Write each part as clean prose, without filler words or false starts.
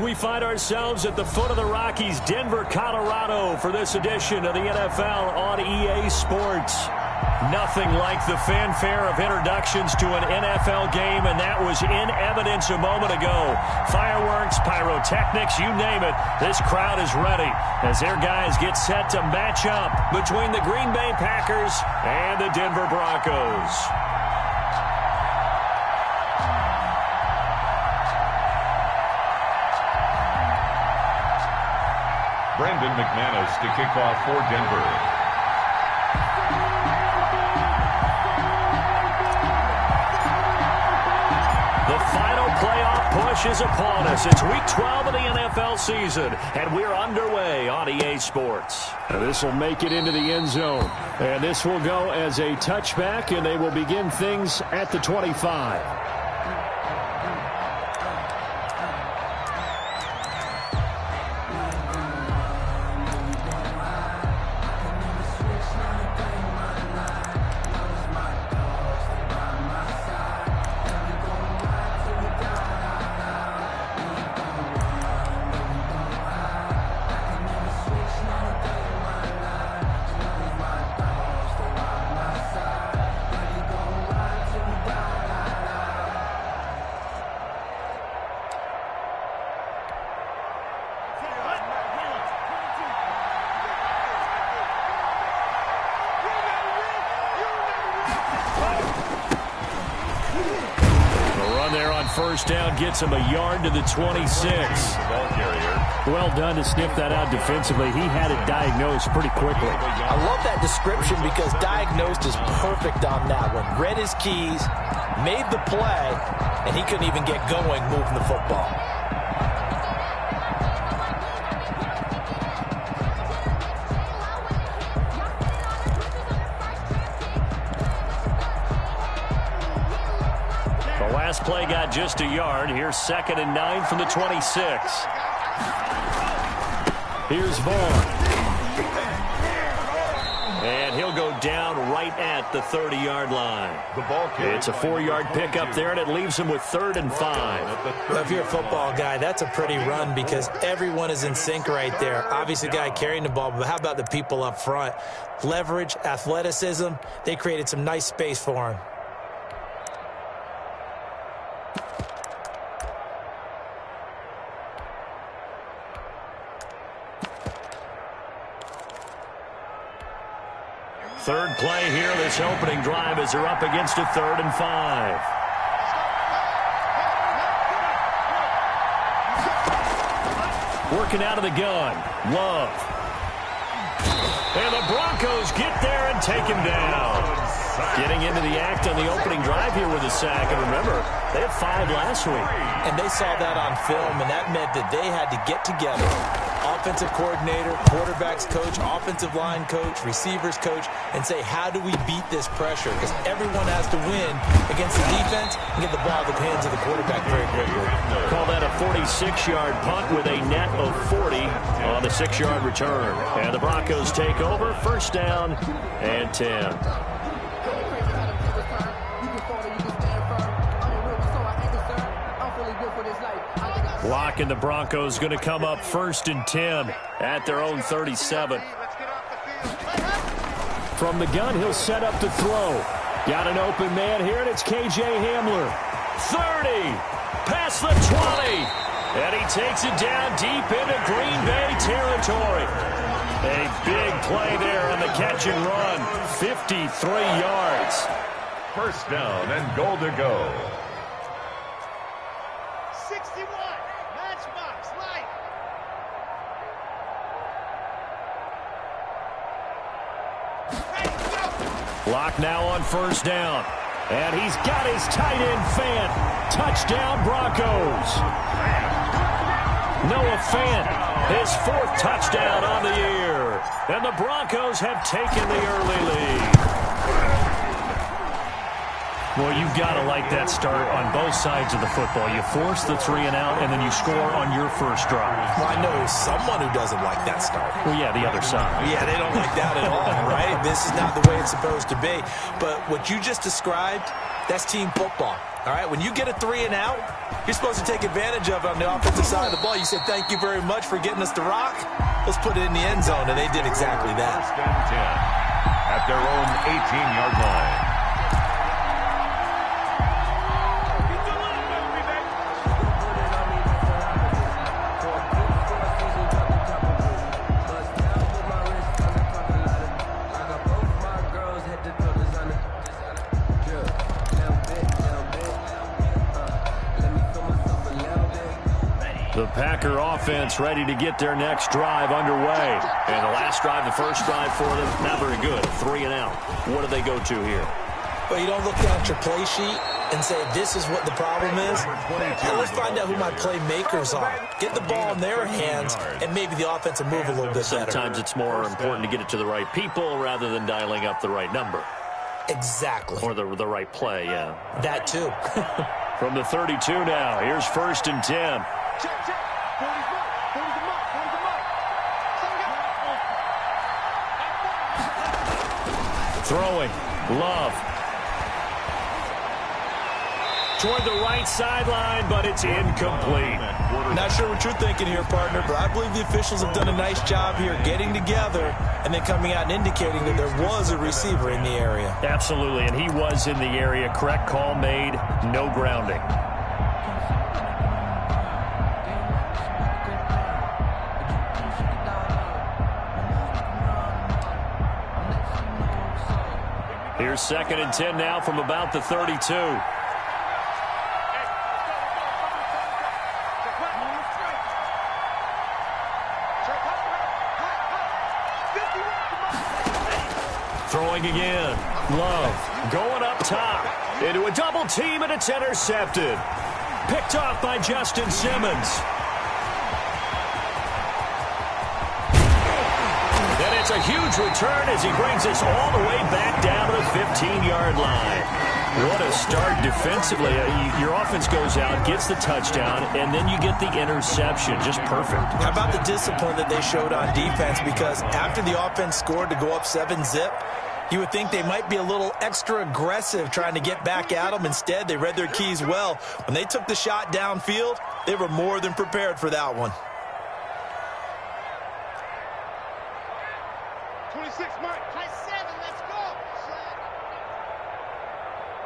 We find ourselves at the foot of the Rockies, Denver, Colorado, for this edition of the NFL on EA Sports. Nothing like the fanfare of introductions to an NFL game, and that was in evidence a moment ago. Fireworks, pyrotechnics, you name it. This crowd is ready as their guys get set to match up between the Green Bay Packers and the Denver Broncos. Brandon McManus to kick off for Denver. The final playoff push is upon us. It's week 12 of the NFL season, and we're underway on EA Sports. This will make it into the end zone, and this will go as a touchback, and they will begin things at the 25. First down gets him a yard to the 26. Well done to sniff that out defensively. He had it diagnosed pretty quickly. I love that description because diagnosed is perfect on that one. Read his keys, made the play, and he couldn't even get going moving the football. Play got just a yard. Here's 2nd and 9 from the 26. Here's Vaughn. And he'll go down right at the 30-yard line. It's a 4-yard pickup there, and it leaves him with 3rd and 5. Well, if you're a football guy, that's a pretty run because everyone is in sync right there. Obviously, the guy carrying the ball, but how about the people up front? Leverage, athleticism, they created some nice space for him. Third play here, this opening drive as they're up against a 3rd and 5. Working out of the gun, Love. And the Broncos get there and take him down. Getting into the act on the opening drive here with a sack. And remember, they had 5 last week. And they saw that on film, and that meant that they had to get together. Offensive coordinator, quarterbacks coach, offensive line coach, receivers coach, and say, how do we beat this pressure? Because everyone has to win against the defense and get the ball in the hands of the quarterback very quickly. Call that a 46-yard punt with a net of 40 on the 6-yard return. And the Broncos take over, 1st down and 10. Lock and the Broncos going to come up 1st and 10 at their own 37. From the gun, he'll set up to throw. Got an open man here, and it's K.J. Hamler. 30, past the 20, and he takes it down deep into Green Bay territory. A big play there on the catch and run, 53 yards. 1st down and goal to go. 61, Matchbox Light. Lock now on 1st down. And he's got his tight end Fant. Touchdown Broncos. Noah Fant, his 4th touchdown on the year. And the Broncos have taken the early lead. Well, you've got to like that start on both sides of the football. You force the 3 and out, and then you score on your first drive. Well, I know someone who doesn't like that start. Well, yeah, the other side. Yeah, they don't like that at all, right? This is not the way it's supposed to be. But what you just described That's team football. All right, when you get a 3 and out, you're supposed to take advantage of it on the offensive side of the ball. You say, thank you very much for getting us the rock. Let's put it in the end zone, and they did exactly that. First and 10 at their own 18-yard line. The Packer offense ready to get their next drive underway. And the last drive, the first drive for them, not very good. 3 and out. What do they go to here? Well, you don't look down at your play sheet and say, this is what the problem is. Now let's find out who my playmakers are. Get the ball in their hands, and maybe the offense will move a little bit better. Sometimes it's more important to get it to the right people rather than dialing up the right number. Exactly. Or the right play, yeah. That too. From the 32 now, here's 1st and 10. Check. 40's mark. 40's the mark. 40's the mark. Throwing. Love. Toward the right sideline, but it's incomplete. Not sure what you're thinking here, partner, but I believe the officials have done a nice job here getting together and then coming out and indicating that there was a receiver in the area. Absolutely, and he was in the area. Correct call made. No grounding. Here's 2nd and 10 now from about the 32. Throwing again. Love going up top. Into a double team, and it's intercepted. Picked off by Justin Simmons. And it's a huge return as he brings us all the way back down to the 15-yard line. What a start defensively. Your offense goes out, gets the touchdown, and then you get the interception. Just perfect. How about the discipline that they showed on defense? Because after the offense scored to go up 7-zip, you would think they might be a little extra aggressive trying to get back at them. Instead, they read their keys well. When they took the shot downfield, they were more than prepared for that one. 26 mark. 27. Let's go.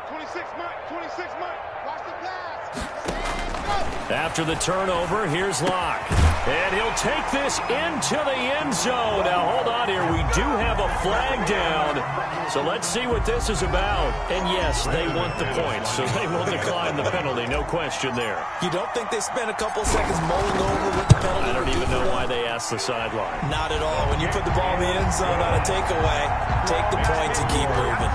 26 mark. 26 mark. Watch the pass. After the turnover, here's Locke. And he'll take this into the end zone. Now, hold on here. We do have a flag down. So let's see what this is about. And, yes, they want the points, so they will decline the penalty. No question there. You don't think they spent a couple seconds mulling over what the penalty? I don't even know why they asked the sideline. Not at all. When you put the ball in the end zone on a takeaway, take the points and keep moving.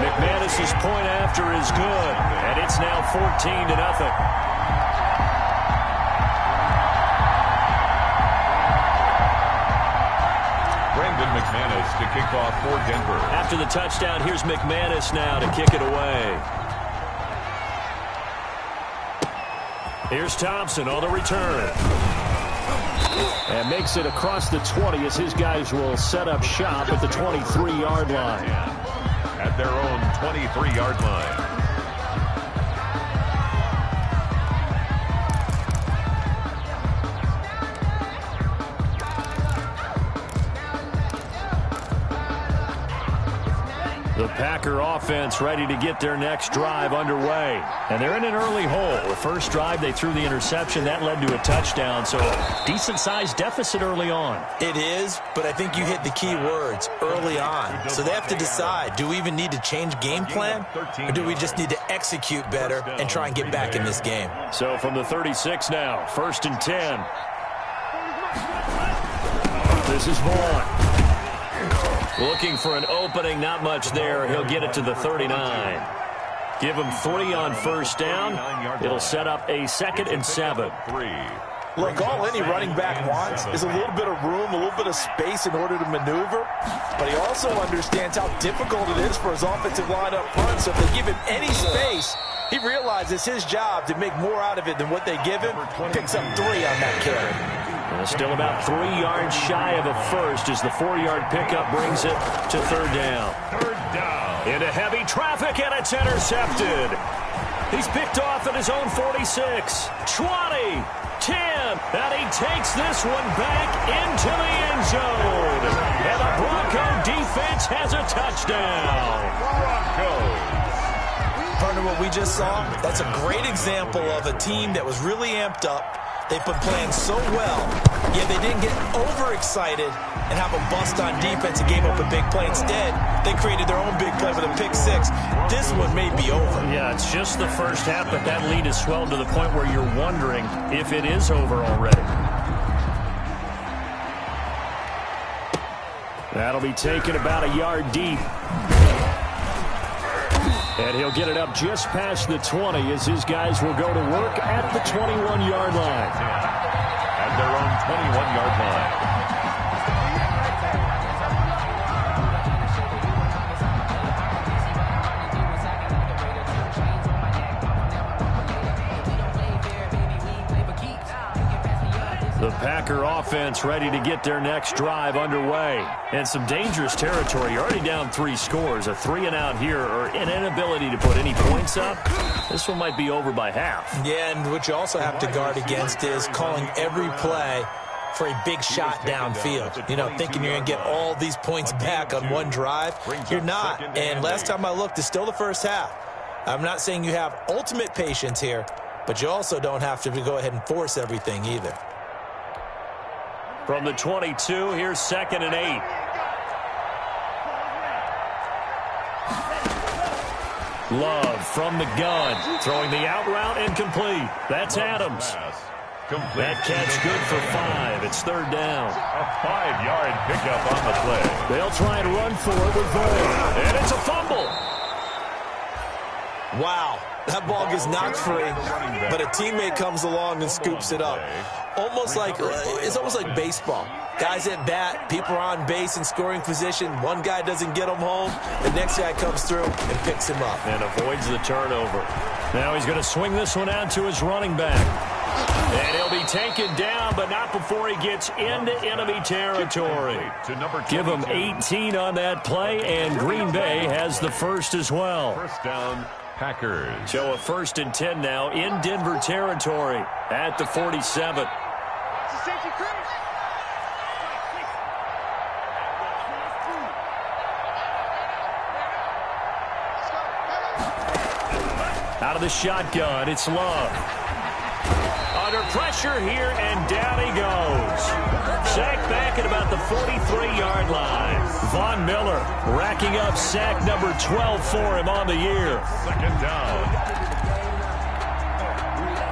McManus's point after is good. And it's now 14-0. Brandon McManus to kick off for Denver. After the touchdown, here's McManus now to kick it away. Here's Thompson on the return. And makes it across the 20 as his guys will set up shop at the 23-yard line. At their own 23-yard line. The Packer offense ready to get their next drive underway. And they're in an early hole. The first drive, they threw the interception. That led to a touchdown. So decent-sized deficit early on. It is, but I think you hit the key words, early on. So they have to decide, do we even need to change game plan? Or do we just need to execute better and try and get back in this game? So from the 36 now, 1st and 10. This is Vaughn. Looking for an opening, not much there. He'll get it to the 39. Give him 3 on first down. It'll set up a 2nd and 7. Look, all any running back wants is a little bit of room, a little bit of space in order to maneuver. But he also understands how difficult it is for his offensive line up front. So if they give him any space, he realizes his job to make more out of it than what they give him. Picks up 3 on that carry. Still about 3 yards shy of a first as the 4-yard pickup brings it to 3rd down. 3rd down. Into heavy traffic, and it's intercepted. He's picked off at his own 46, 20, 10, and he takes this one back into the end zone. And the Bronco defense has a touchdown. Broncos. Partner, what we just saw, that's a great example of a team that was really amped up. They've been playing so well, yet they didn't get overexcited and have a bust on defense and gave up a big play. Instead, they created their own big play with a pick six. This one may be over. Yeah, it's just the first half, but that lead has swelled to the point where you're wondering if it is over already. That'll be taken about a yard deep. And he'll get it up just past the 20 as his guys will go to work at the 21-yard line. At their own 21-yard line. The Packer offense ready to get their next drive underway. And some dangerous territory. You're already down 3 scores. A 3-and-out here or an inability to put any points up. This one might be over by half. Yeah, and what you also have to guard against is calling every play for a big shot downfield. You know, thinking you're going to get all these points back on one drive. You're not. And last time I looked, it's still the first half. I'm not saying you have ultimate patience here, but you also don't have to go ahead and force everything either. From the 22, here's 2nd and 8. Love from the gun. Throwing the out route incomplete. That's Adams. That catch good for 5. It's 3rd down. A 5-yard pickup on the play. They'll try and run for it with Vaughn. And it's a fumble. Wow. That ball gets knocked free, but a teammate comes along and scoops it up. It's almost like baseball. Guys at bat, people are on base in scoring position. One guy doesn't get him home. The next guy comes through and picks him up. And avoids the turnover. Now he's going to swing this one out to his running back. And he'll be taken down, but not before he gets into enemy territory. Give him 18 on that play, and Green Bay has the first as well. First down, Packers. So a 1st and 10 now in Denver territory at the 47. Out of the shotgun, it's Love. Under pressure here, and down he goes. Sacked back at about the 43-yard line. Von Miller racking up sack number 12 for him on the year. 2nd down.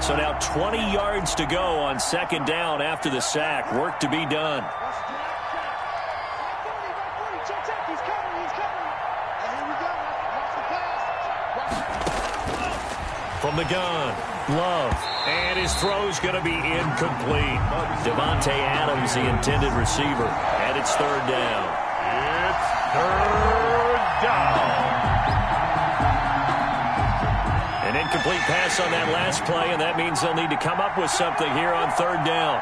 So now 20 yards to go on 2nd down after the sack. Work to be done. From the gun, Love, and his throw's going to be incomplete. Devontae Adams, the intended receiver, and it's 3rd down. It's 3rd down. An incomplete pass on that last play, and that means they'll need to come up with something here on 3rd down.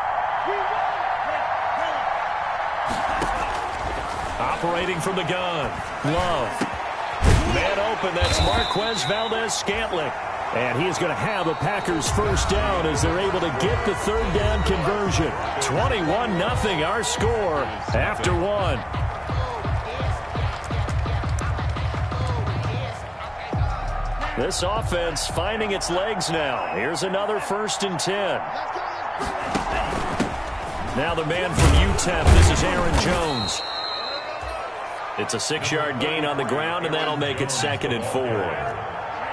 Operating from the gun, Love. Man open, that's Marquez Valdes-Scantling. And he is going to have a Packers first down as they're able to get the 3rd down conversion. 21-0 our score after 1. This offense finding its legs now. Here's another 1st and 10. Now the man from UTEP, this is Aaron Jones. It's a 6-yard gain on the ground, and that'll make it 2nd and 4.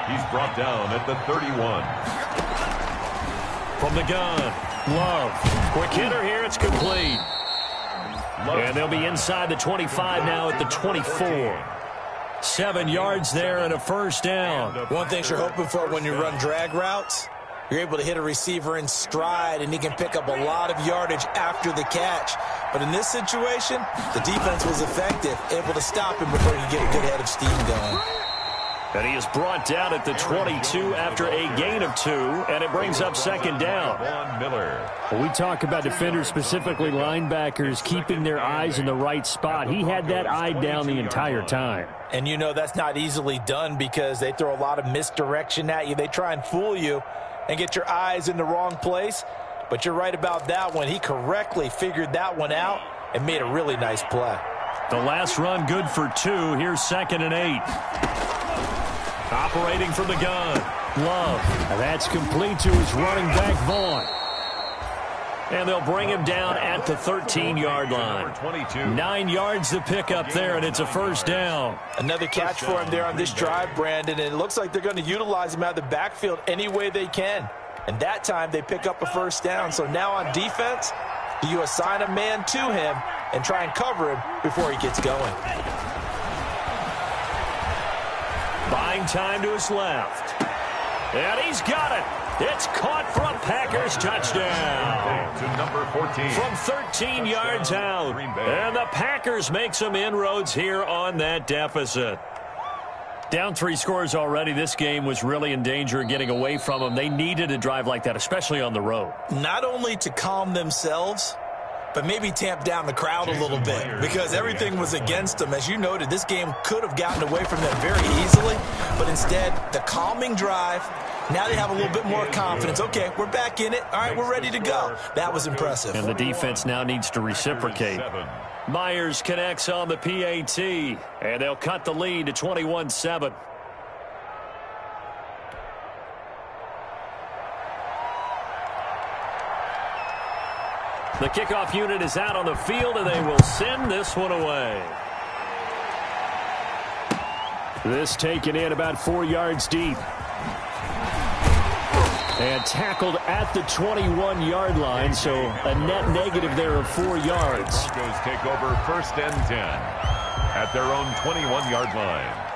He's brought down at the 31. From the gun, Love. Quick hitter here, it's complete. And they'll be inside the 25 now at the 24. 7 yards there and a 1st down. One thing you're hoping for when you run drag routes, you're able to hit a receiver in stride, and he can pick up a lot of yardage after the catch. But in this situation, the defense was effective, able to stop him before he could get a good head of steam going. And he is brought down at the 22 after a gain of 2, and it brings up second down. Von Miller. Well, we talk about defenders, specifically linebackers, keeping their eyes in the right spot. He had that eye down the entire time. And you know that's not easily done because they throw a lot of misdirection at you. They try and fool you and get your eyes in the wrong place. But you're right about that one. He correctly figured that one out and made a really nice play. The last run good for 2. Here's 2nd and 8. Operating from the gun, Love. And that's complete to his running back, Vaughn. And they'll bring him down at the 13-yard line. 9 yards to pick up there, and it's a first down. Another catch for him there on this drive, Brandon, and it looks like they're going to utilize him out of the backfield any way they can. And that time they pick up a first down. So now on defense, you assign a man to him and try and cover him before he gets going. Buying time to his left. And he's got it. It's caught for a Packers touchdown. To number 14. From 13 yards out. And the Packers make some inroads here on that deficit. Down 3 scores already. This game was really in danger of getting away from them. They needed a drive like that, especially on the road. Not only to calm themselves, but maybe tamp down the crowd a little bit because everything was against them. As you noted, this game could have gotten away from them very easily, but instead, the calming drive, now they have a little bit more confidence. Okay, we're back in it. All right, we're ready to go. That was impressive. And the defense now needs to reciprocate. Myers connects on the PAT, and they'll cut the lead to 21-7. The kickoff unit is out on the field, and they will send this one away. This taken in about 4 yards deep. And tackled at the 21-yard line, so a net negative there of 4 yards. The Broncos take over 1st and 10 at their own 21-yard line.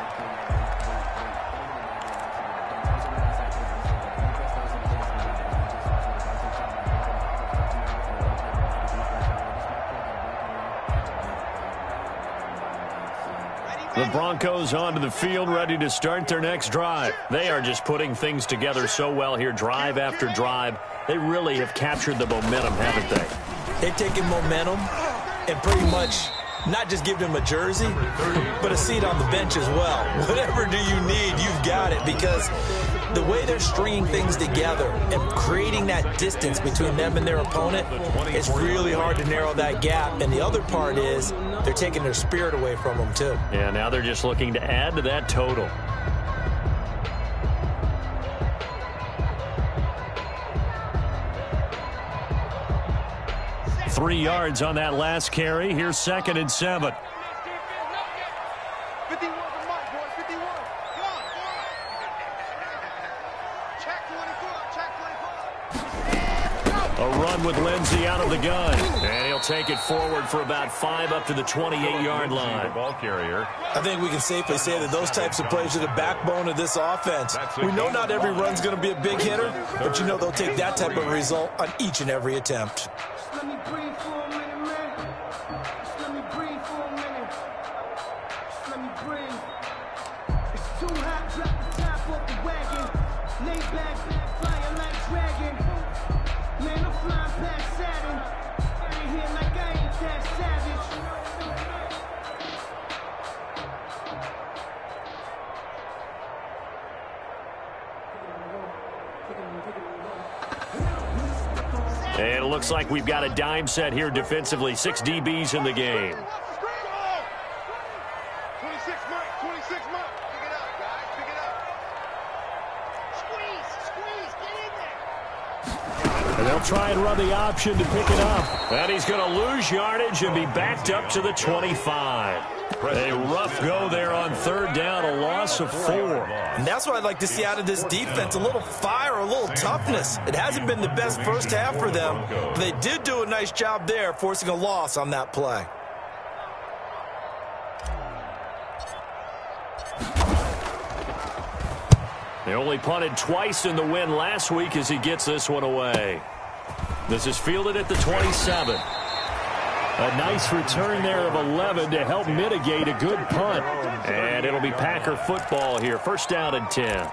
The Broncos onto the field, ready to start their next drive. They are just putting things together so well here, drive after drive. They really have captured the momentum, haven't they? They've taken momentum and pretty much not just give them a jersey, but a seat on the bench as well. Whatever do you need, you've got it, because the way they're stringing things together and creating that distance between them and their opponent, it's really hard to narrow that gap. And the other part is they're taking their spirit away from them, too. Yeah, now they're just looking to add to that total. Three yards on that last carry. Here's 2nd and 7. 51 for Mike, boys. 51. Come on. Check 24. Check 24. A run with Lindsey out of the gun. And he'll take it forward for about 5 up to the 28-yard line. Ball carrier. I think we can safely say that those types of plays are the backbone of this offense. We know not every run's going to be a big hitter, but you know they'll take that type of result on each and every attempt. Let me breathe for a minute, man. Just let me breathe for a minute. Just let me breathe. It's too hot, drop the top off the wagon. Lay back, fire like dragon. Man, I'm flying past Saturn. Out of here like I ain't that savage. And it looks like we've got a dime set here defensively. 6 DBs in the game. 26, Mike. 26, Mike. Pick it up, guys. Pick it up. Squeeze. Get in there. And they'll try and run the option to pick it up. And he's going to lose yardage and be backed up to the 25. A rough go there on 3rd down, a loss of 4. And that's what I'd like to see out of this defense, a little fire, a little toughness. It hasn't been the best first half for them, but they did do a nice job there, forcing a loss on that play. They only punted twice in the win last week as he gets this one away. This is fielded at the 27. A nice return there of 11 to help mitigate a good punt. And it'll be Packer football here. First down and 10.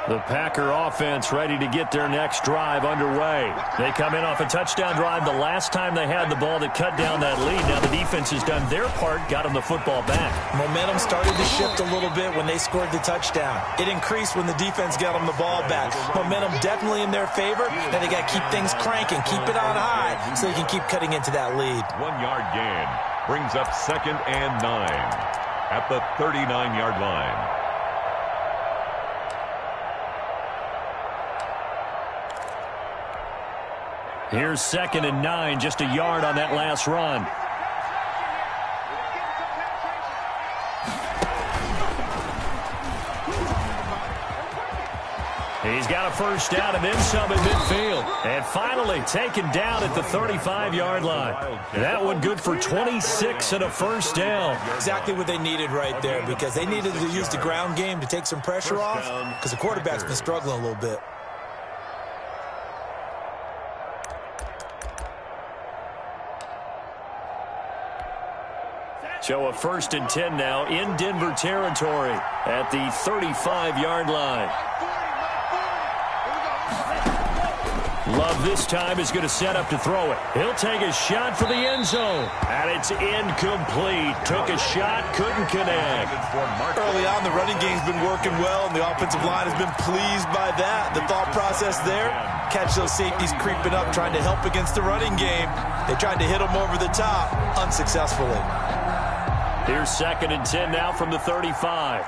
The Packer offense ready to get their next drive underway. They come in off a touchdown drive the last time they had the ball that cut down that lead. Now the defense has done their part, got them the football back. Momentum started to shift a little bit when they scored the touchdown. It increased when the defense got them the ball back. Momentum definitely in their favor. Now they got to keep things cranking, keep it on high so they can keep cutting into that lead. 1 yard gain brings up 2nd and 9 at the 39-yard line. Here's 2nd and 9, just a yard on that last run. He's got a first down and then some at midfield. And finally taken down at the 35-yard line. That one good for 26 and a first down. Exactly what they needed right there, because they needed to use the ground game to take some pressure off, because the quarterback's been struggling a little bit. So a 1st and 10 now in Denver territory at the 35-yard line. Love this time is going to set up to throw it. He'll take a shot for the end zone. And it's incomplete. Took a shot, couldn't connect. Early on, the running game's been working well, and the offensive line has been pleased by that. The thought process there, catch those safeties creeping up, trying to help against the running game. They tried to hit them over the top, unsuccessfully. Here's 2nd and 10 now from the 35.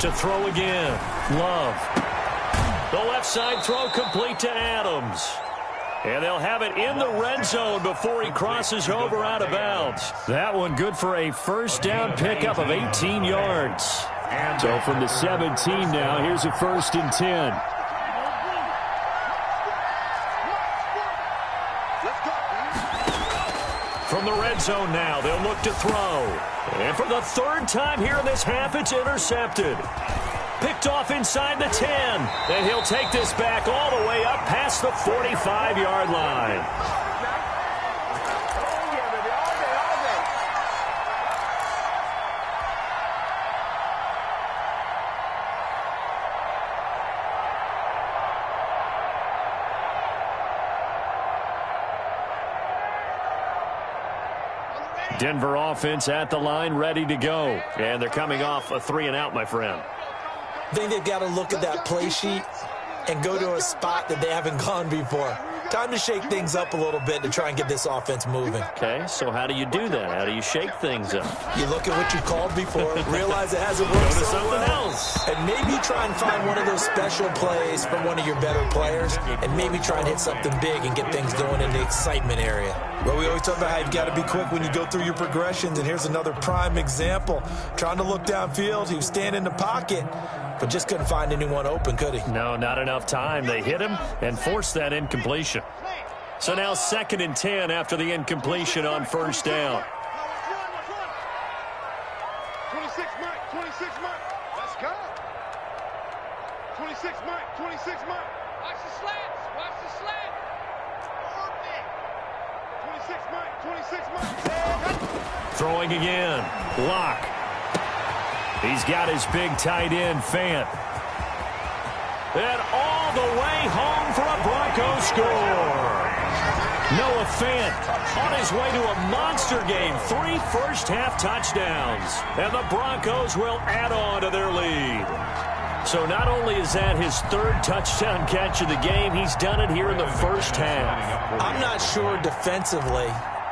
To throw again. Love. The left side throw complete to Adams. And they'll have it in the red zone before he crosses over out of bounds. That one good for a first down pickup of 18 yards. So from the 17 now, here's a 1st and 10. From the red zone now, they'll look to throw. And for the 3rd time here in this half, it's intercepted. Picked off inside the 10. And he'll take this back all the way up past the 45-yard line. Denver offense at the line, ready to go. And they're coming off a 3-and-out, my friend. I think they've got to look at that play sheet and go to a spot that they haven't gone before. Time to shake things up a little bit to try and get this offense moving. Okay, so how do you do that? How do you shake things up? You look at what you called before, realize it hasn't worked Go to so something well, else. and maybe try and find one of those special plays from one of your better players, and maybe try and hit something big and get things going in the excitement area. Well, we always talk about how you've got to be quick when you go through your progressions, and here's another prime example. Trying to look downfield, he was standing in the pocket, but just couldn't find anyone open, could he? No, not enough time. They hit him and forced that incompletion. So now 2nd and 10 after the incompletion on first down. 26 Mike, 26 Mike. Let's go. 26 Mike, 26 Mike. Watch the slants, watch the slant. 26 Mike, 26 Mike. Throwing again. Locke. He's got his big tight end, Fant. And all the way home for a Broncos score. Noah Fant on his way to a monster game. 3 first-half touchdowns. And the Broncos will add on to their lead. So not only is that his 3rd touchdown catch of the game, he's done it here in the first half. I'm not sure defensively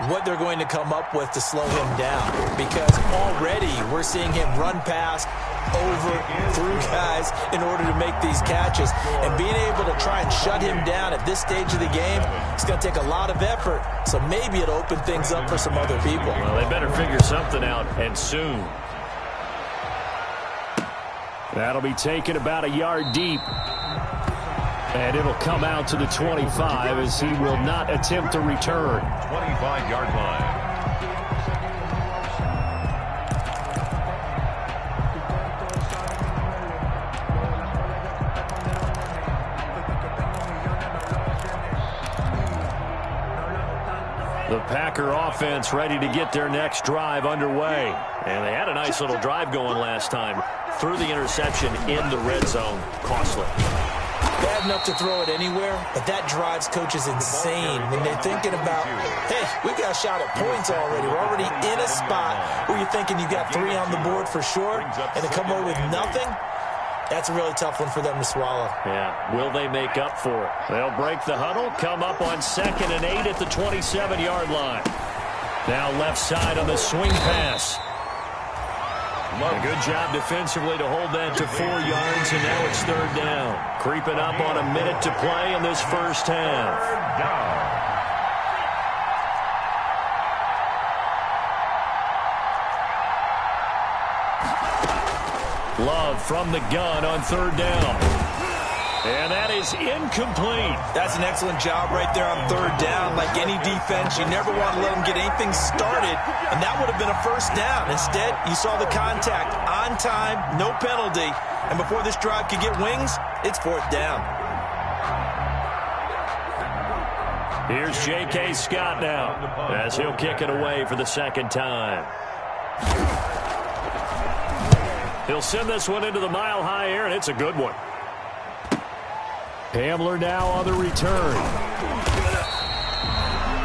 what they're going to come up with to slow him down, because already we're seeing him run past, over, through guys in order to make these catches. And being able to try and shut him down at this stage of the game, it's going to take a lot of effort. So maybe it'll open things up for some other people. Well, they better figure something out, and soon. That'll be taken about a yard deep. And it'll come out to the 25 as he will not attempt to return. 25-yard line. The Packer offense ready to get their next drive underway. And they had a nice little drive going last time. Threw the interception in the red zone. Costly. Bad enough to throw it anywhere, but that drives coaches insane when they're thinking about, hey, we got a shot at points already. We're already in a spot where you're thinking you got 3 on the board for sure, and to come away with nothing, that's a really tough one for them to swallow. Yeah, will they make up for it? They'll break the huddle, come up on 2nd and 8 at the 27-yard line. Now left side on the swing pass. A good job defensively to hold that to 4 yards, and now it's 3rd down. Creeping up on a minute to play in this first half. Love from the gun on 3rd down. And that is incomplete. That's an excellent job right there on 3rd down. Like any defense, you never want to let them get anything started, and that would have been a 1st down. Instead, you saw the contact on time, no penalty, and before this drive could get wings, it's 4th down. Here's J.K. Scott now as he'll kick it away for the 2nd time. He'll send this one into the mile-high air, and it's a good one. Hamler now on the return.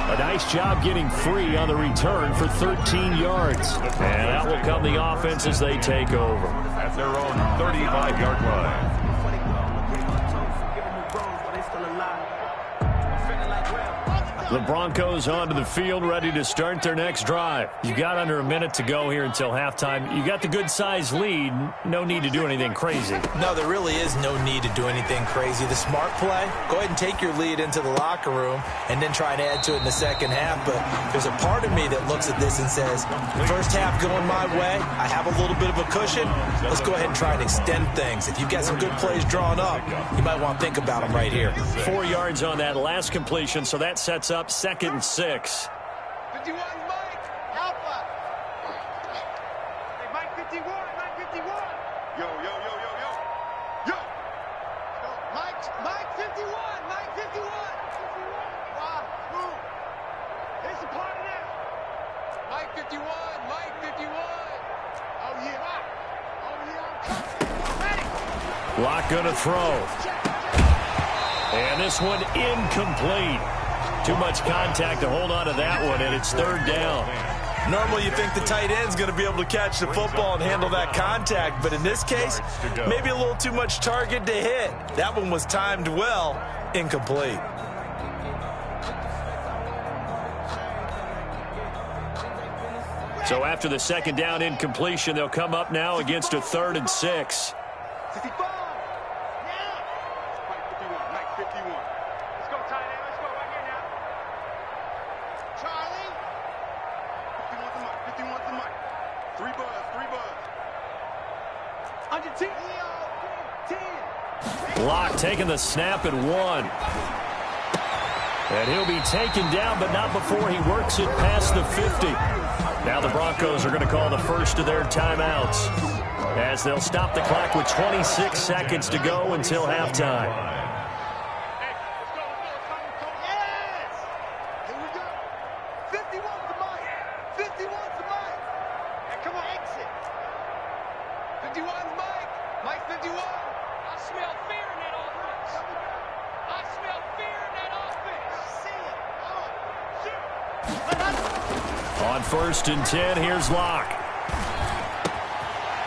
A nice job getting free on the return for 13 yards. And out will come the offense as they take over. At their own 35-yard line. The Broncos onto the field, ready to start their next drive. You've got under a minute to go here until halftime. You got the good-sized lead. No need to do anything crazy. No, there really is no need to do anything crazy. The smart play, go ahead and take your lead into the locker room and then try and add to it in the 2nd half. But there's a part of me that looks at this and says, first half going my way, I have a little bit of a cushion. Let's go ahead and try and extend things. If you've got some good plays drawn up, you might want to think about them right here. 4 yards on that last completion, so that sets up 2nd and 6. 51, Mike. Alpha. Hey, Mike 51. Mike 51. Yo. Yo. Mike 51. Mike 51. Wow. Move. Here's the part of that. Mike 51. Mike 51. Oh, yeah. I'm coming. Ready. Locke gonna throw. And this one incomplete. Too much contact to hold on to that one, and it's 3rd down. Normally you think the tight end's going to be able to catch the football and handle that contact, but in this case, maybe a little too much target to hit. That one was timed well, incomplete. So after the 2nd down incompletion, they'll come up now against a 3rd and 6. 65. Yeah. Mike 51. Mike 51. Let's go, tight end. Let's go right here now. Charlie. 51 to Mike. 51 to Mike. 3 buzz. 3 buzz. Under 10. 10. Locke taking the snap at 1. And he'll be taken down, but not before he works it past the 50. Now the Broncos are going to call the first of their timeouts as they'll stop the clock with 26 seconds to go until halftime. Yes! Here we go. 51 to Mike. 51 to Mike. And come on, exit. 51 Mike. Mike 51. I smell fear in that offense. I smell fear in that offense. I see it. On 1st and 10, here's Locke.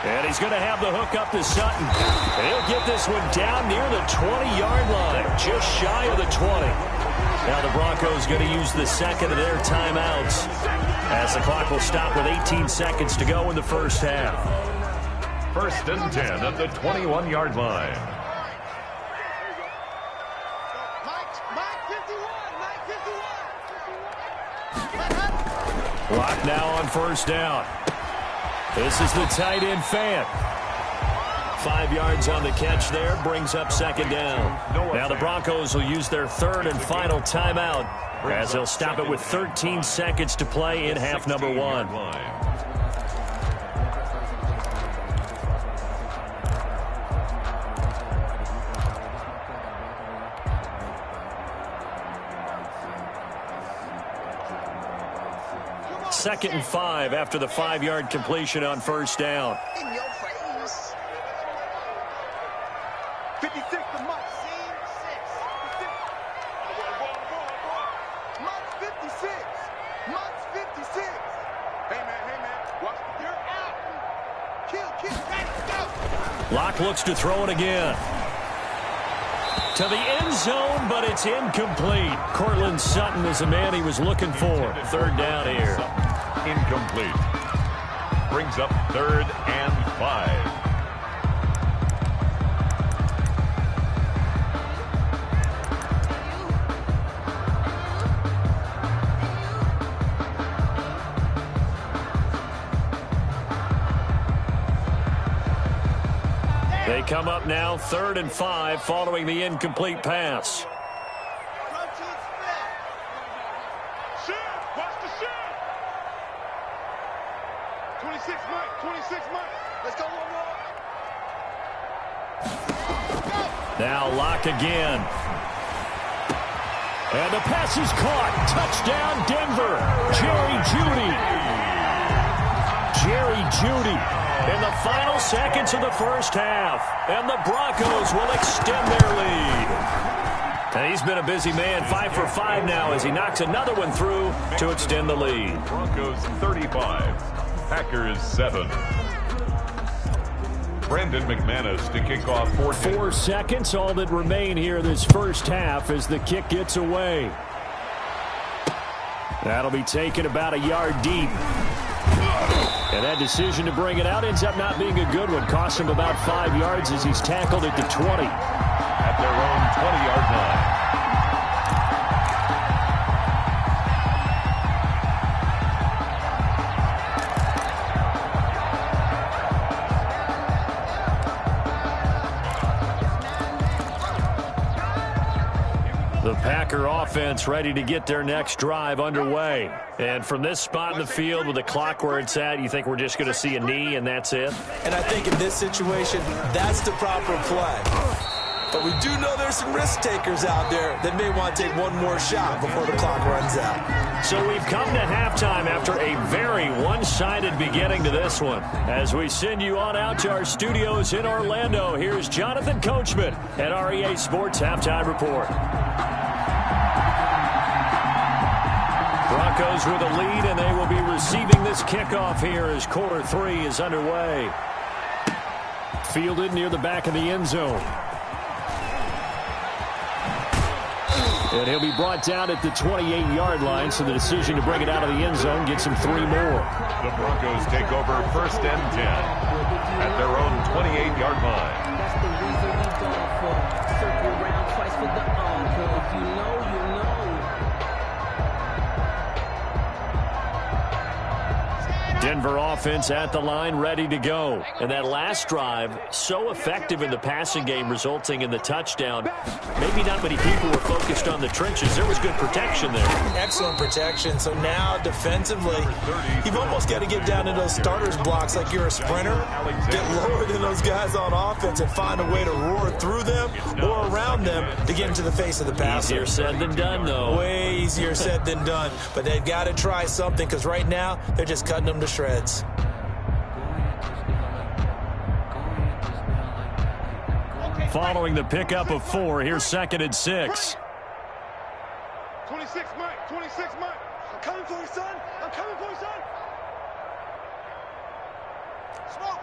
And he's going to have the hook up to Sutton. And he'll get this one down near the 20-yard line, just shy of the 20. Now the Broncos going to use the 2nd of their timeouts as the clock will stop with 18 seconds to go in the first half. 1st and 10 at the 21-yard line. Locke now on 1st down. This is the tight end Fant. 5 yards on the catch there, brings up 2nd down. Now the Broncos will use their 3rd and final timeout as they'll stop it with 13 seconds to play in half number 1. 2nd and 5 after the 5-yard completion on first down. In your face. 56 to Mike. 56. Mike's 56. Hey, man. Watch. You're out. Kill. Go. Locke looks to throw it again. To the end zone, but it's incomplete. Courtland Sutton is the man he was looking for. 3rd down here. Incomplete. Brings up 3rd and 5. They come up now 3rd and 5 following the incomplete pass. Watch the shift. 26 Mike. Let's go, Now Locke again. And the pass is caught. Touchdown, Denver. Jerry Jeudy in the final seconds of the first half. And the Broncos will extend their lead. And he's been a busy man, 5 for 5 now as he knocks another one through to extend the lead. Broncos 35, Packers 7. Brandon McManus to kick off 4 seconds, all that remain here this first half as the kick gets away. That'll be taken about a yard deep. And that decision to bring it out ends up not being a good one. Cost him about 5 yards as he's tackled at the 20. At their own 20-yard line. The Packer offense ready to get their next drive underway. And from this spot in the field with the clock where it's at, you think we're just going to see a knee and that's it? And I think in this situation, that's the proper play. But we do know there's some risk takers out there that may want to take one more shot before the clock runs out. So we've come to halftime after a very one-sided beginning to this one. As we send you on out to our studios in Orlando, here's Jonathan Coachman at REA Sports Halftime Report. Broncos with a lead, and they will be receiving this kickoff here as quarter 3 is underway. Fielded near the back of the end zone. And he'll be brought down at the 28-yard line, so the decision to bring it out of the end zone gets him 3 more. The Broncos take over 1st and 10 at their own 28-yard line. That's the reason we go for circle round twice for the encore. If you know, you know. Denver offense at the line, ready to go. And that last drive, so effective in the passing game, resulting in the touchdown. Maybe not many people were focused on the trenches. There was good protection there. Excellent protection. So now defensively, you've almost got to get down to those starters blocks like you're a sprinter. Get lower than those guys on offense and find a way to roar through them or around them to get into the face of the passer. Easier said than done, though. Way easier said than done. But they've got to try something because right now they're just cutting them to shreds. Following the pickup of 4, here's 2nd and 6. 26 Mike. I'm coming for you, son. Smoke.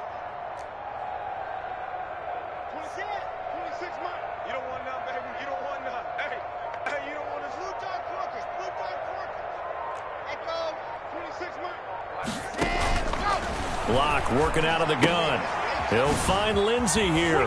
26 Mike. You don't want none, baby. You don't want none. Hey, you don't want this. Blue dot porkers. Echo. 26 Mike. Locke working out of the gun. He'll find Lindsey here.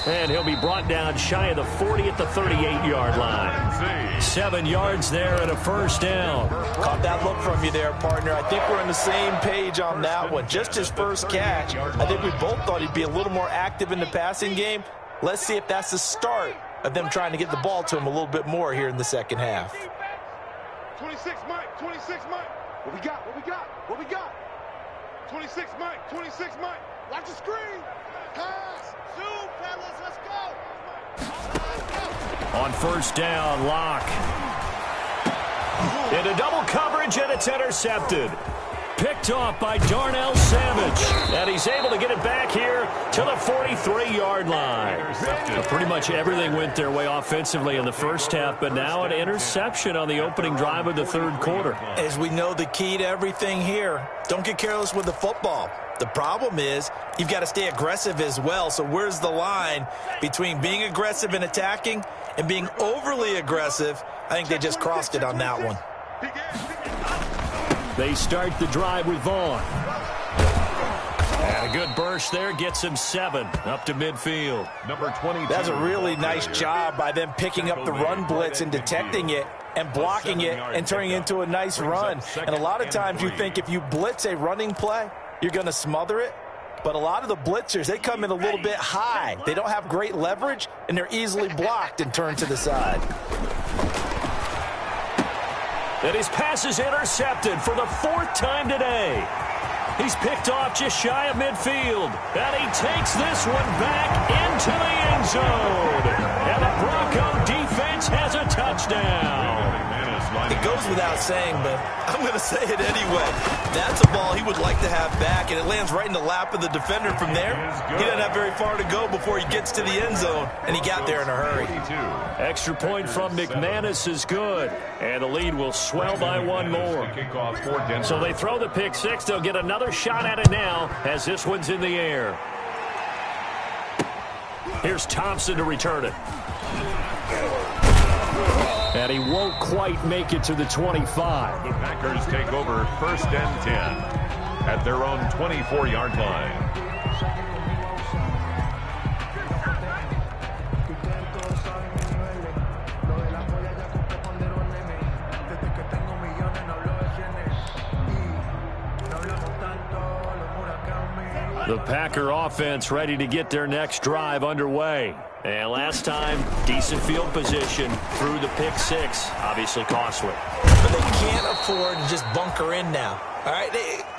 And he'll be brought down shy of the 40 at the 38-yard line. 7 yards there and a first down. Caught that look from you there, partner. I think we're on the same page on that one. Just his first catch. I think we both thought he'd be a little more active in the passing game. Let's see if that's the start of them trying to get the ball to him a little bit more here in the second half. 26 Mike. What we got? 26 Mike. Watch the screen. Pass. Zoom, fellas. Let's go. On first down, Locke. Into double coverage, and a it's intercepted. Picked off by Darnell Savage. And he's able to get it back here to the 43-yard line. Pretty much everything went their way offensively in the first half, but now an interception on the opening drive of the third quarter. As we know, the key to everything here, don't get careless with the football. The problem is you've got to stay aggressive as well. So where's the line between being aggressive and attacking and being overly aggressive? I think they just crossed it on that one. They start the drive with Vaughn. And a good burst there gets him 7 up to midfield. Number 22. That's a really nice job by them picking up the run blitz and detecting it and blocking it and turning it into a nice run. And a lot of times you think if you blitz a running play, you're going to smother it. But a lot of the blitzers, they come in a little bit high. They don't have great leverage, and they're easily blocked and turned to the side. And his pass is intercepted for the 4th time today. He's picked off just shy of midfield. And he takes this one back into the end zone. And the Bronco defense has a touchdown. It goes without saying, but I'm going to say it anyway. That's a ball he would like to have back, and it lands right in the lap of the defender from there. He doesn't have very far to go before he gets to the end zone, and he got there in a hurry. Extra point from McManus is good, and the lead will swell by one more. So they throw the pick six. They'll get another shot at it now as this one's in the air. Here's Thompson to return it. And he won't quite make it to the 25. The Packers take over 1st and 10 at their own 24-yard line. The Packer offense ready to get their next drive underway. And last time, decent field position through the pick six. Obviously costly. But they can't afford to just bunker in now. All right,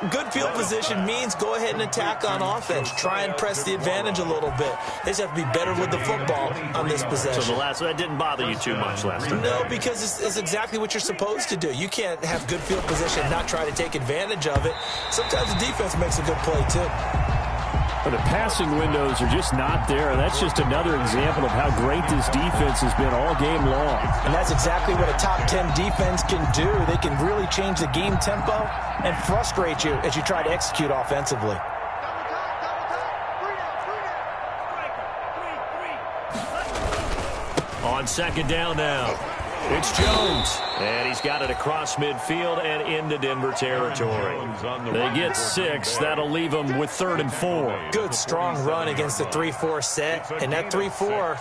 good field position means go ahead and attack on offense. Try and press the advantage a little bit. They just have to be better with the football on this possession. So that didn't bother you too much last time? No, because it's exactly what you're supposed to do. You can't have good field position and not try to take advantage of it. Sometimes the defense makes a good play, too. But the passing windows are just not there, and that's just another example of how great this defense has been all game long. And that's exactly what a top 10 defense can do. They can really change the game tempo and frustrate you as you try to execute offensively. On 2nd down now, it's Jones. And he's got it across midfield and into Denver territory. They get 6. That'll leave them with 3rd and 4. Good, strong run against the 3-4 set. And that 3-4,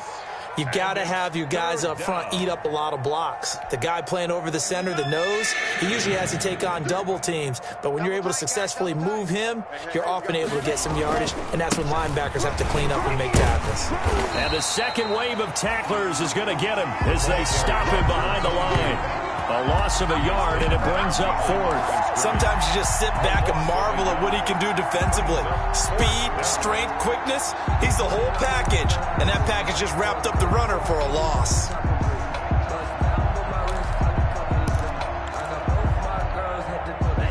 you've got to have your guys up front eat up a lot of blocks. The guy playing over the center, the nose, he usually has to take on double teams. But when you're able to successfully move him, you're often able to get some yardage. And that's when linebackers have to clean up and make tackles. And the second wave of tacklers is going to get him as they stop him behind the line. A loss of a yard, and it brings up 4th. Sometimes you just sit back and marvel at what he can do defensively. Speed, strength, quickness, he's the whole package. And that package just wrapped up the runner for a loss.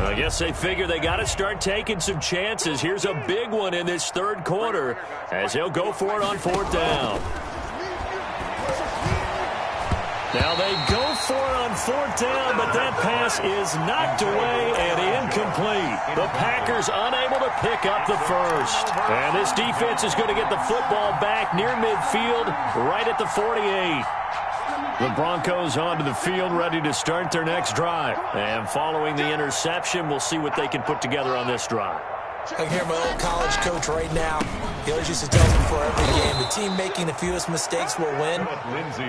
I guess they figure they got to start taking some chances. Here's a big one in this third quarter as they'll go for it on 4th down. Now they go for it on 4th down, but that pass is knocked away and incomplete. The Packers unable to pick up the first. And this defense is going to get the football back near midfield, right at the 48. The Broncos onto the field, ready to start their next drive. And following the interception, we'll see what they can put together on this drive. I can hear my old college coach right now. He always used to tell me before every game, the team making the fewest mistakes will win.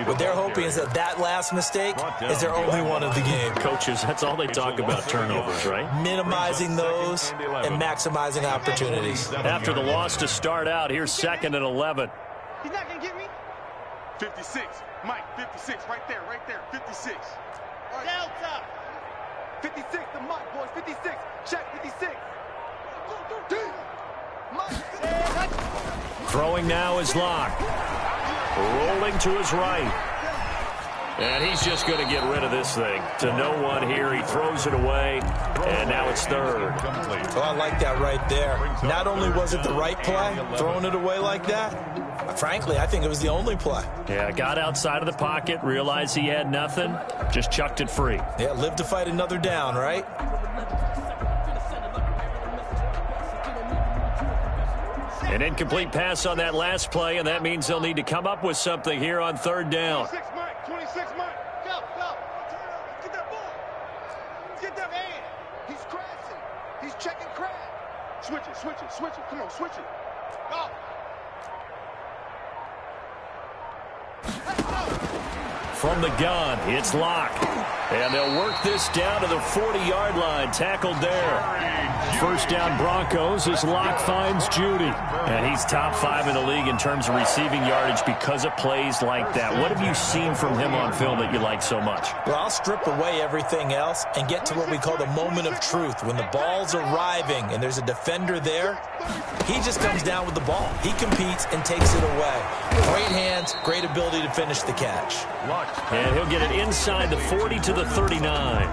What they're hoping is that last mistake is their only one of the game. Coaches, that's all they talk about, turnovers, right? Minimizing those and maximizing opportunities. After the loss to start out, here's 2nd and 11. He's not going to get me. 56. Mike, 56. Right there, 56. Delta. 56 to Mike, boys. 56. Check, 56. Throwing now is Locke. Rolling to his right. And he's just going to get rid of this thing. To no one here. He throws it away, and now it's third. Well, I like that right there. Not only was it the right play, throwing it away like that, frankly, I think it was the only play. Yeah, got outside of the pocket, realized he had nothing, just chucked it free. Yeah, live to fight another down, right? An incomplete pass on that last play, and that means they'll need to come up with something here on third down. 26 Mike. Go. Get that ball. Get that man. He's crashing. He's checking crash. Switch it. Come on, switch it. Go. From the gun, it's Locke. And they'll work this down to the 40-yard line. Tackled there. First down Broncos as Locke finds Judy. And he's top 5 in the league in terms of receiving yardage because of plays like that. What have you seen from him on film that you like so much? Well, I'll strip away everything else and get to what we call the moment of truth. When the ball's arriving and there's a defender there, he just comes down with the ball. He competes and takes it away. Great hands, great ability to finish the catch. And he'll get it inside the 40 to the 39.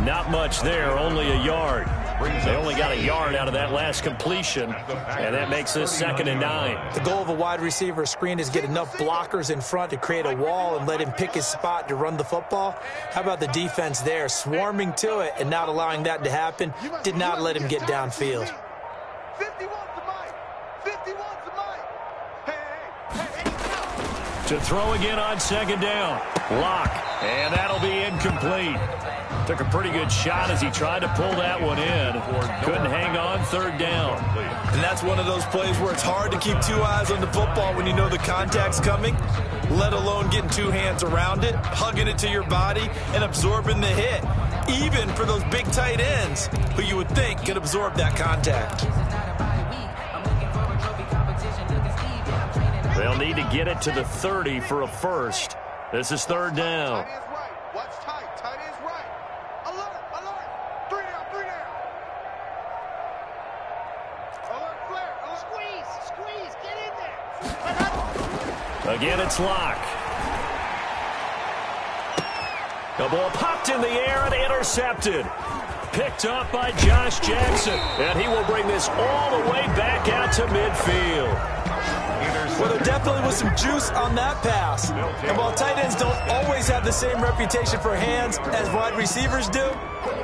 Not much there, only a yard. They only got a yard out of that last completion, and that makes this 2nd and 9. The goal of a wide receiver screen is get enough blockers in front to create a wall and let him pick his spot to run the football. How about the defense there, swarming to it and not allowing that to happen? Did not let him get downfield. 51 to Mike. 51 to Mike. Hey. To throw again on 2nd down. Locke, and that'll be incomplete. Took a pretty good shot as he tried to pull that one in. Couldn't hang on, 3rd down. And that's one of those plays where it's hard to keep 2 eyes on the football when you know the contact's coming, let alone getting 2 hands around it, hugging it to your body, and absorbing the hit. Even for those big tight ends who you would think could absorb that contact. They'll need to get it to the 30 for a first. This is 3rd down. Tight end's right. Watch tight. Tight end's right. Alert. 3 down. Alert, flare. Squeeze. Get in there. Again, it's Locke. The ball popped in the air and intercepted. Picked up by Josh Jackson. And he will bring this all the way back out to midfield. Well, there definitely was some juice on that pass. And while tight ends don't always have the same reputation for hands as wide receivers do,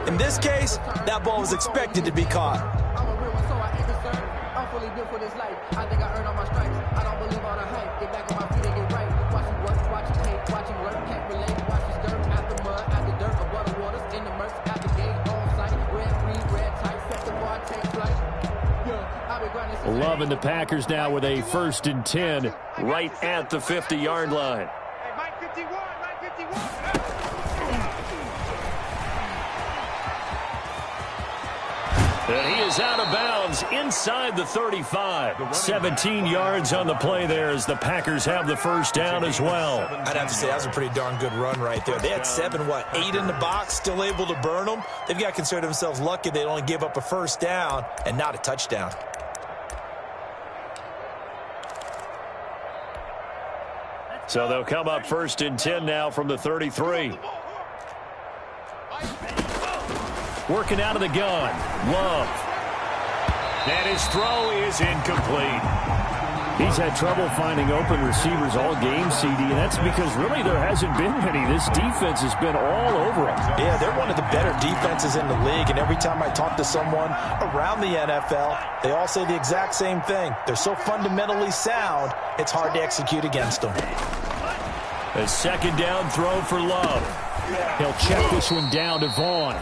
in this case, that ball was expected to be caught. I'm a real one, so I ain't concerned. I'm fully built for this life. I think I earned all my stripes. I don't believe all the hype. Get back on my feet and get right. Watch him work, watch him hate, watch him learn, can't relate. Watch his dirt, after mud, after dirt, above the waters, in the mercy, after gate, on site. Red, green, red, tight, set the bar, take flight. Loving the Packers now with a 1st and 10 right at the 50-yard line. Hey, Mike 51. And he is out of bounds inside the 35. 17 yards on the play there as the Packers have the first down as well. I'd have to say that was a pretty darn good run right there. They had 8 in the box, still able to burn them. They've got to consider themselves lucky they only gave up a first down and not a touchdown. So they'll come up 1st and 10 now from the 33. Working out of the gun. Love. And his throw is incomplete. He's had trouble finding open receivers all game, CD, and that's because really there hasn't been any. This defense has been all over him. Yeah, they're one of the better defenses in the league, and every time I talk to someone around the NFL, they all say the exact same thing. They're so fundamentally sound, it's hard to execute against them. A 2nd down throw for Love. He'll check this one down to Vaughn.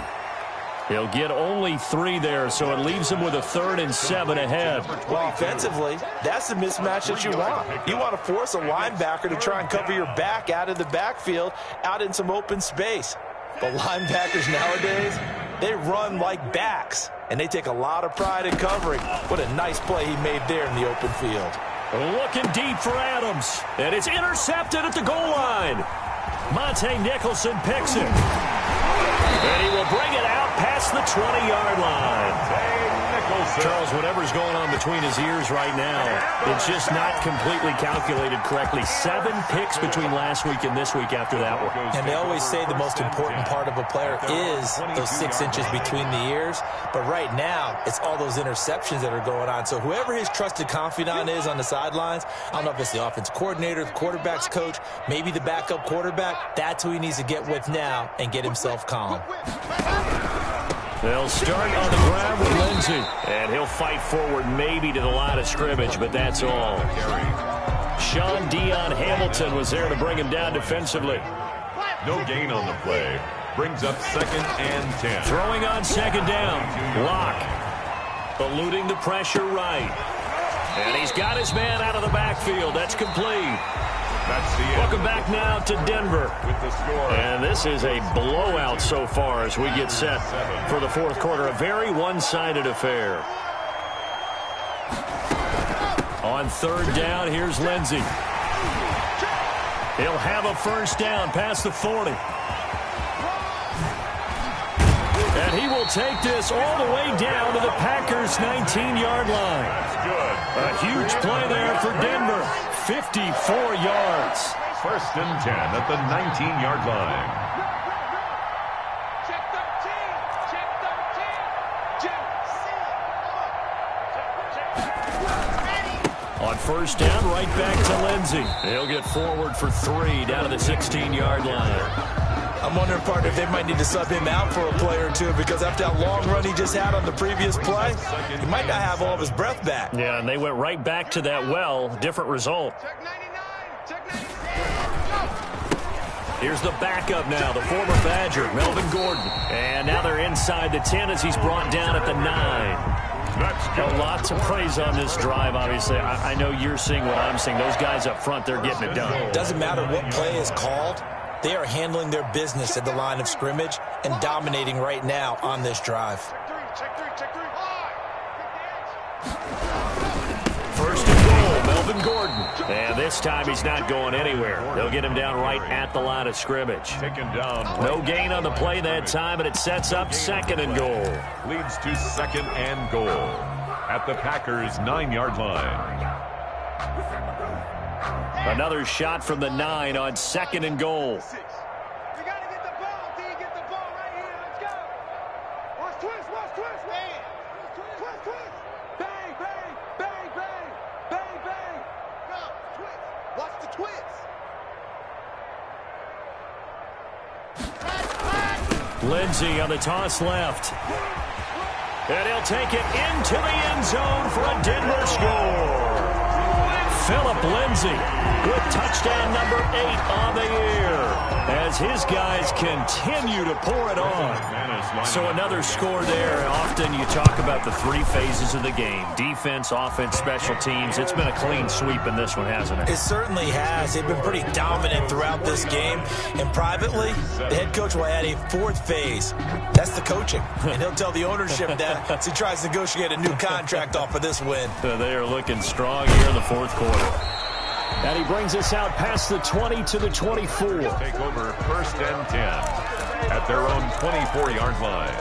He'll get only 3 there, so it leaves him with a 3rd and 7 ahead. Well, offensively, that's the mismatch that you want. You want to force a linebacker to try and cover your back out of the backfield, out in some open space. But linebackers nowadays, they run like backs, and they take a lot of pride in covering. What a nice play he made there in the open field. Looking deep for Adams, and it's intercepted at the goal line. Monte Nicholson picks it. And he will bring it out past the 20-yard line. Charles, whatever's going on between his ears right now, it's just not completely calculated correctly. 7 picks between last week and this week after that one. And they always say the most important part of a player is those 6 inches between the ears. But right now, it's all those interceptions that are going on. So whoever his trusted confidant is on the sidelines, I don't know if it's the offensive coordinator, the quarterback's coach, maybe the backup quarterback, that's who he needs to get with now and get himself calm. They'll start on the ground with Lindsey. And he'll fight forward maybe to the line of scrimmage, but that's all. Sean Dion Hamilton was there to bring him down defensively. No gain on the play. Brings up 2nd and 10. Throwing on 2nd down. Locke eluding the pressure right. And he's got his man out of the backfield. That's complete. That's the end. Welcome back now to Denver. With the score. And this is a blowout so far as we get set for the 4th quarter. A very one-sided affair. On 3rd down, here's Lindsey. He'll have a 1st down past the 40. And he will take this all the way down to the Packers' 19-yard line. A huge play there for Denver. 54 yards. 1st and 10 at the 19-yard line. Check 13. Check 13. Check. On 1st down, right back to Lindsey. He'll get forward for 3 down to the 16-yard line. I'm wondering, partner, if they might need to sub him out for a play or two, because after that long run he just had on the previous play, he might not have all of his breath back. Yeah, and they went right back to that well. Different result. Check 99. Check 96. Here's the backup now, the former Badger, Melvin Gordon. And now they're inside the 10 as he's brought down at the 9. Lots of praise on this drive, obviously. I know you're seeing what I'm seeing. Those guys up front, they're getting it done. Doesn't matter what play is called. They are handling their business at the line of scrimmage and dominating right now on this drive. Check 3. Check 3. High. 1st and goal, Melvin Gordon. And this time he's not going anywhere. They'll get him down right at the line of scrimmage. Taken down. No gain on the play that time, and it sets up 2nd and goal. Leads to 2nd and goal at the Packers' 9-yard line. Another shot from the 9 on 2nd and goal. We got to get the ball, D. Get the ball right here. Let's go. Watch twist. Watch twist, man. Twist, twist. Bang, bang, bang, bang. Bang, bang. Go, twist. Watch the twist. Lindsey on the toss left. And he'll take it into the end zone for a Denver score. Philip Lindsey with touchdown number 8 on the year as his guys continue to pour it on. So another score there. Often you talk about the 3 phases of the game: defense, offense, special teams. It's been a clean sweep in this one, hasn't it? It certainly has. They've been pretty dominant throughout this game. And privately, the head coach will add a 4th phase. That's the coaching. And he'll tell the ownership that as he tries to negotiate a new contract off of this win. They are looking strong here in the 4th quarter. And he brings us out past the 20 to the 24. Take over 1st and 10 at their own 24-yard line.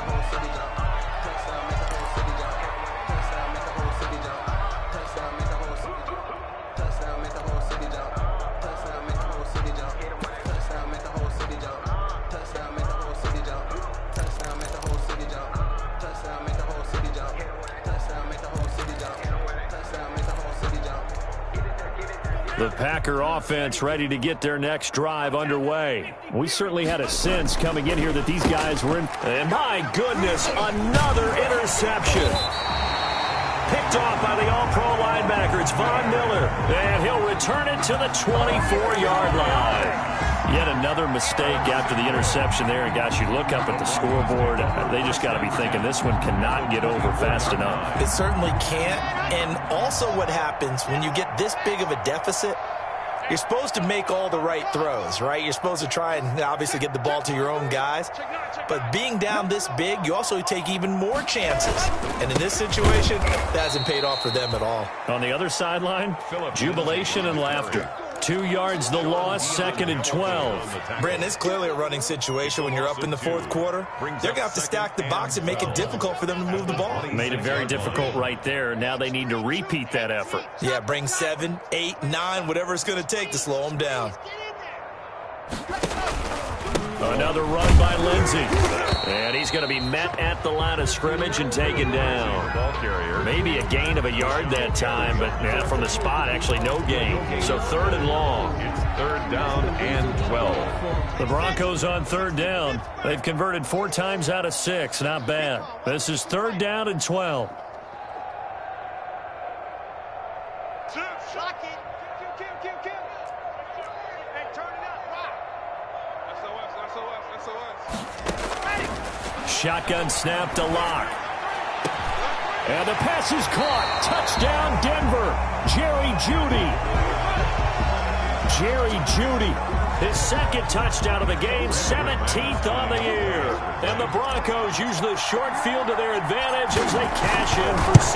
The Packer offense ready to get their next drive underway. We certainly had a sense coming in here that these guys were in. And my goodness, another interception. Picked off by the all-pro linebacker. It's Von Miller. And he'll return it to the 24-yard line. Yet another mistake after the interception there. And gosh, you look up at the scoreboard, they just got to be thinking this one cannot get over fast enough. It certainly can't. And also what happens when you get this big of a deficit, you're supposed to make all the right throws, right? You're supposed to try and obviously get the ball to your own guys. But being down this big, you also take even more chances. And in this situation, that hasn't paid off for them at all. On the other sideline, jubilation and laughter. 2 yards the loss, 2nd and 12. Brandon, it's clearly a running situation when you're up in the fourth quarter. They're going to have to stack the box and make it difficult for them to move the ball. Made it very difficult right there. Now they need to repeat that effort. Yeah, bring 7, 8, 9, whatever it's going to take to slow them down. Another run by Lindsey. And he's going to be met at the line of scrimmage and taken down. Maybe a gain of a yard that time, but from the spot, actually no gain. So 3rd and long. It's 3rd down and 12. The Broncos on 3rd down. They've converted 4 times out of 6. Not bad. This is 3rd down and 12. Shotgun snap to Locke. And the pass is caught. Touchdown, Denver. Jerry Jeudy. Jerry Jeudy. His 2nd touchdown of the game, 17th on the year. And the Broncos use the short field to their advantage as they cash in for 6.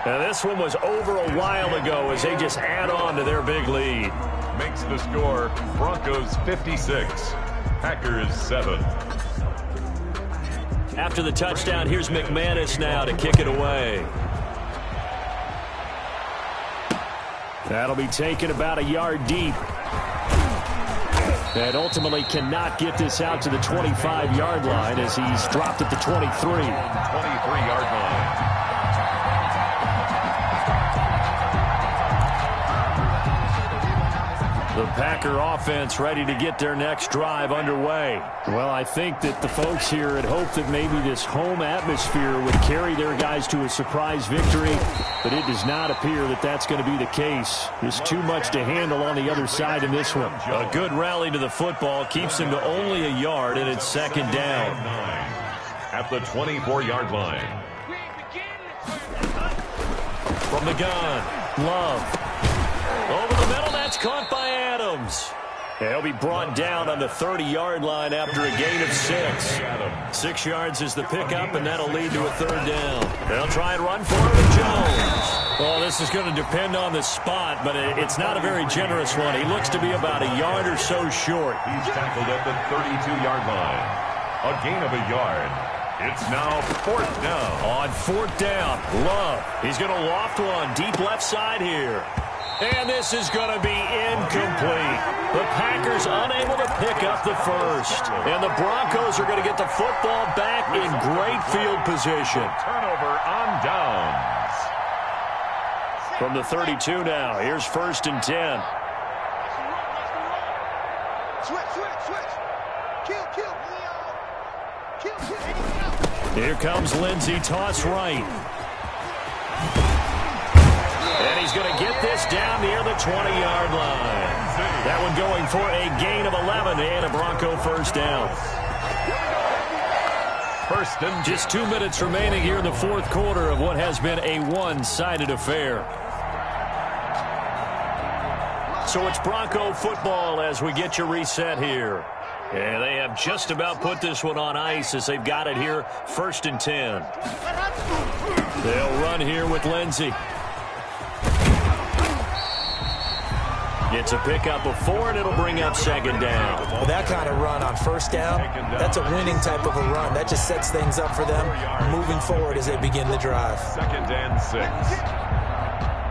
Now this one was over a while ago as they just add on to their big lead. Makes the score Broncos 56, Packers 7. After the touchdown, here's McManus now to kick it away. That'll be taken about a yard deep. And ultimately cannot get this out to the 25-yard line as he's dropped at the 23. 23-yard line. The Packer offense ready to get their next drive underway. Well, I think that the folks here had hoped that maybe this home atmosphere would carry their guys to a surprise victory, but it does not appear that that's going to be the case. There's too much to handle on the other side in this one. A good rally to the football keeps them to only a yard, and it's 2nd down. At the 24-yard line. From the gun, Love. Over the middle, that's caught by Adams. He'll be brought down on the 30-yard line after a gain of 6. 6 yards is the pickup, and that'll lead to a 3rd down. They'll try and run for it with Jones. Well, this is going to depend on the spot, but it's not a very generous one. He looks to be about a yard or so short. He's tackled at the 32-yard line. A gain of a yard. It's now 4th down. On 4th down, Love. He's going to loft one deep left side here. And this is going to be incomplete. The Packers unable to pick up the 1st. And the Broncos are going to get the football back in great field position. Turnover on downs. From the 32 now, here's 1st and 10. Here comes Lindsey, toss right. And he's going to get this down near the 20-yard line. That one going for a gain of 11 and a Bronco 1st down. 1st and just 2 minutes remaining here in the 4th quarter of what has been a one-sided affair. So it's Bronco football as we get you reset here. And they have just about put this one on ice as they've got it here, 1st and 10. They'll run here with Lindsey. Gets a pickup of 4, and it'll bring up 2nd down. Well, that kind of run on 1st down, that's a winning type of a run. That just sets things up for them moving forward as they begin the drive. 2nd and 6.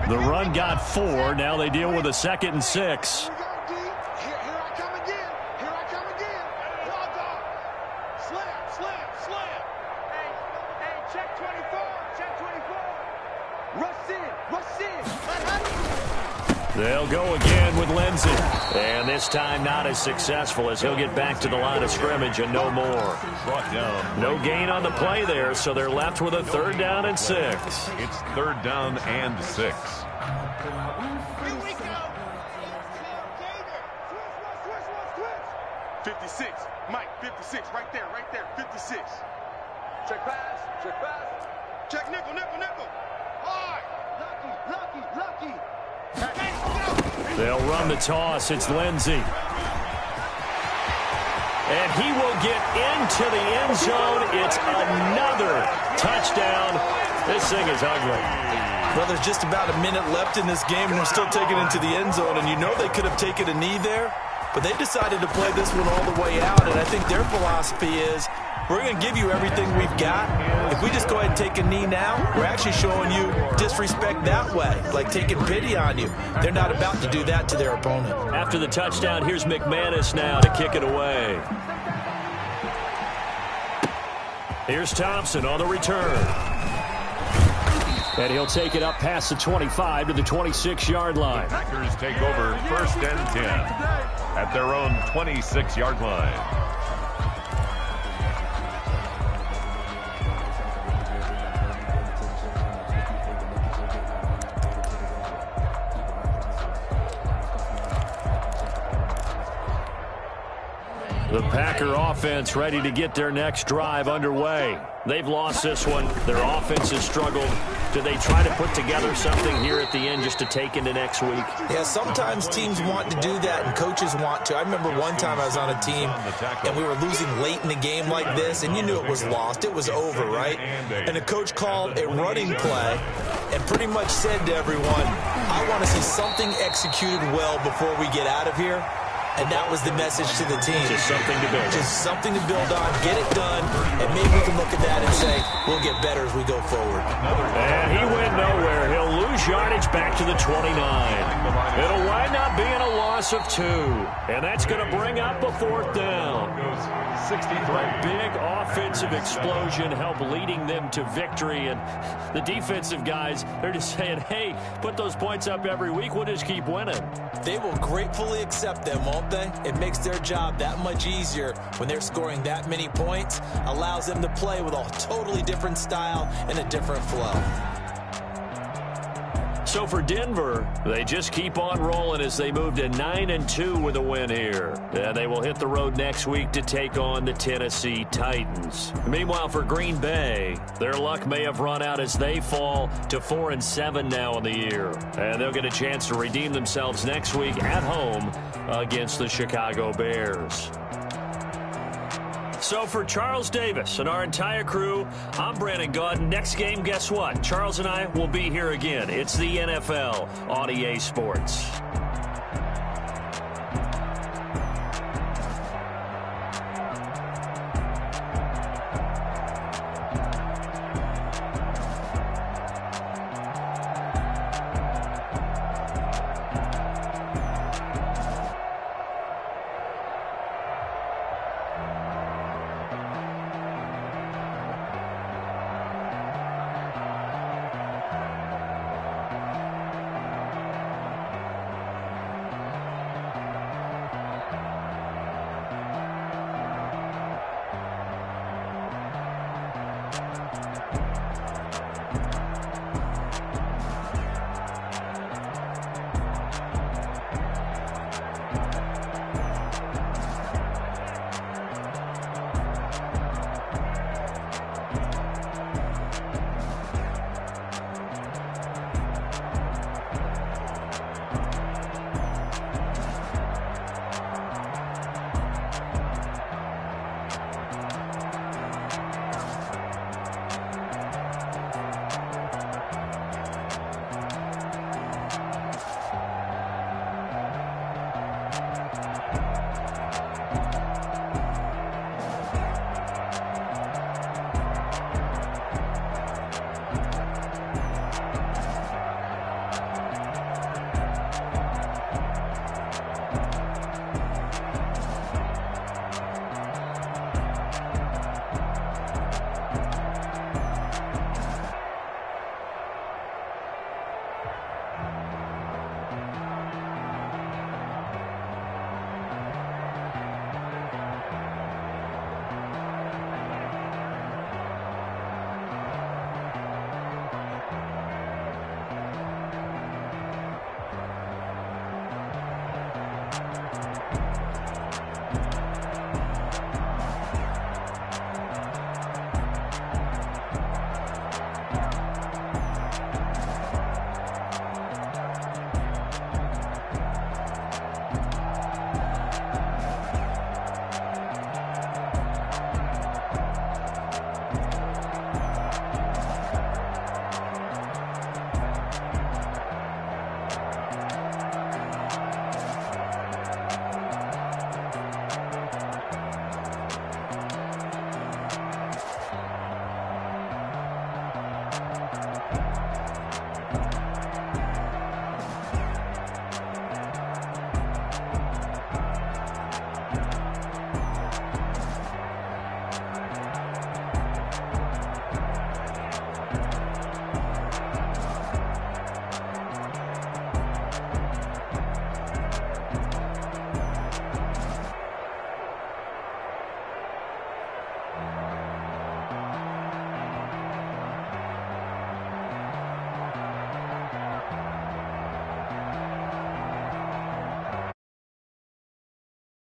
The run got 4. Now they deal with a 2nd and 6. They'll go again with Lindsey. And this time not as successful as he'll get back to the line of scrimmage and no more. Brought down. No gain on the play there, so they're left with a 3rd down and 6. It's 3rd down and 6. Here we go. 56. Mike, 56. Right there, 56. Check pass. Check nickel. Hard. Lucky. They'll run the toss. It's Lindsey. And he will get into the end zone. It's another touchdown This thing is ugly. Well, there's just about a minute left in this game, and they're still taking it to the end zone. And you know they could have taken a knee there, but they decided to play this one all the way out. And I think their philosophy is, we're going to give you everything we've got. If we just go ahead and take a knee now, we're actually showing you disrespect that way, like taking pity on you. They're not about to do that to their opponent. After the touchdown, here's McManus now to kick it away. Here's Thompson on the return. And he'll take it up past the 25 to the 26-yard line. Packers take over 1st and 10 at their own 26-yard line. The Packer offense ready to get their next drive underway. They've lost this one. Their offense has struggled. Do they try to put together something here at the end just to take into next week? Yeah, sometimes teams want to do that and coaches want to. I remember one time I was on a team and we were losing late in the game like this, and you knew it was lost. It was over, right? And the coach called a running play and pretty much said to everyone, I want to see something executed well before we get out of here. And that was the message to the team. Just something to build on. Just something to build on, get it done, and maybe we can look at that and say, we'll get better as we go forward. And he went nowhere. He'll lose yardage back to the 29. It'll wind up being a loss of 2. And that's going to bring up a 4th down. 63. Big offensive explosion helped leading them to victory. And the defensive guys, they're just saying, hey, put those points up every week. We'll just keep winning. They will gratefully accept them, won't they? It makes their job that much easier when they're scoring that many points. Allows them to play with a totally different style and a different flow. So for Denver, they just keep on rolling as they move to 9-2 with a win here. And they will hit the road next week to take on the Tennessee Titans. Meanwhile, for Green Bay, their luck may have run out as they fall to 4-7 now in the year. And they'll get a chance to redeem themselves next week at home against the Chicago Bears. So for Charles Davis and our entire crew, I'm Brandon Gaudin. Next game, guess what? Charles and I will be here again. It's the NFL on EA Sports.